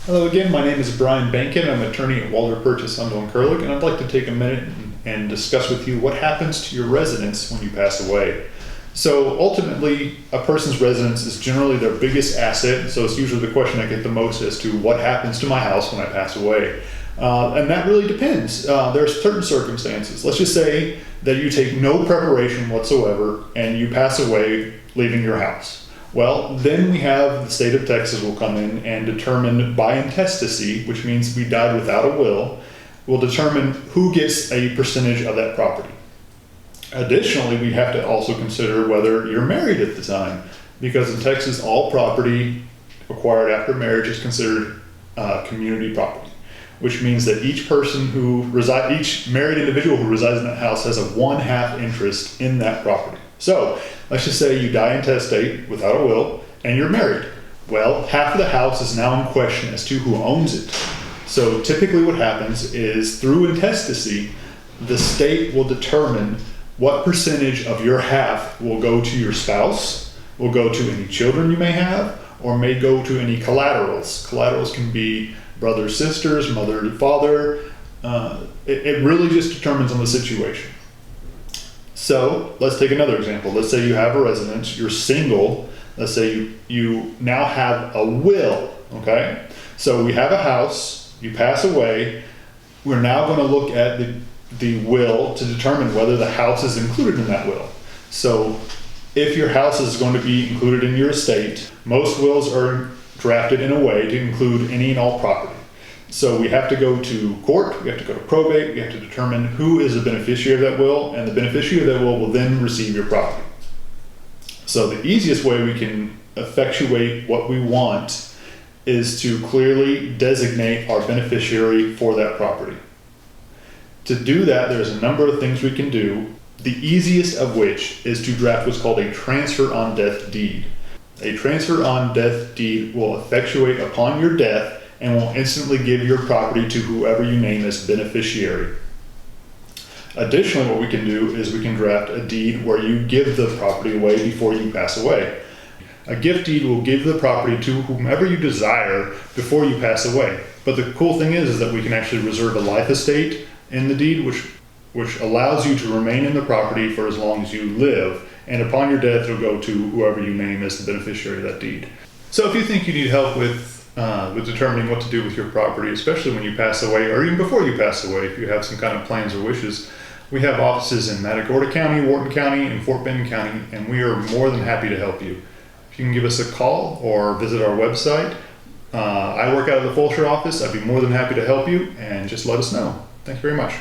Hello again, my name is Brian Bankin. I'm an attorney at Walter Purchase Sundell & Curlig, and I'd like to take a minute and discuss with you what happens to your residence when you pass away. So ultimately, a person's residence is generally their biggest asset, so it's usually the question I get the most as to what happens to my house when I pass away. And that really depends. There are certain circumstances. Let's just say that you take no preparation whatsoever and you pass away leaving your house. Well, then we have the state of Texas will come in and determine by intestacy, which means we died without a will determine who gets a percentage of that property. Additionally, we have to also consider whether you're married at the time, because in Texas, all property acquired after marriage is considered community property, which means that each married individual who resides in that house has a 1/2 interest in that property. So let's just say you die intestate without a will and you're married. Well, half of the house is now in question as to who owns it. So typically what happens is through intestacy, the state will determine what percentage of your half will go to your spouse, will go to any children you may have, or may go to any collaterals. Collaterals can be brothers, sisters, mother, father. It really just determines on the situation. So let's take another example. Let's say you have a residence, you're single. Let's say you now have a will, okay? So we have a house, you pass away. We're now going to look at the will to determine whether the house is included in that will. So if your house is going to be included in your estate, most wills are drafted in a way to include any and all property. So we have to go to court, we have to go to probate, we have to determine who is the beneficiary of that will, and the beneficiary of that will then receive your property. So the easiest way we can effectuate what we want is to clearly designate our beneficiary for that property. To do that, there's a number of things we can do, the easiest of which is to draft what's called a transfer on death deed. A transfer on death deed will effectuate upon your death and will instantly give your property to whoever you name as beneficiary. Additionally, what we can do is we can draft a deed where you give the property away before you pass away. A gift deed will give the property to whomever you desire before you pass away. But the cool thing is that we can actually reserve a life estate in the deed, which allows you to remain in the property for as long as you live. And upon your death, it'll go to whoever you name as the beneficiary of that deed. So if you think you need help with determining what to do with your property, especially when you pass away, or even before you pass away, if you have some kind of plans or wishes, we have offices in Matagorda County, Wharton County, and Fort Bend County, and we are more than happy to help you. If you can give us a call or visit our website, I work out of the Fulshear office. I'd be more than happy to help you, and just let us know. Thank you very much.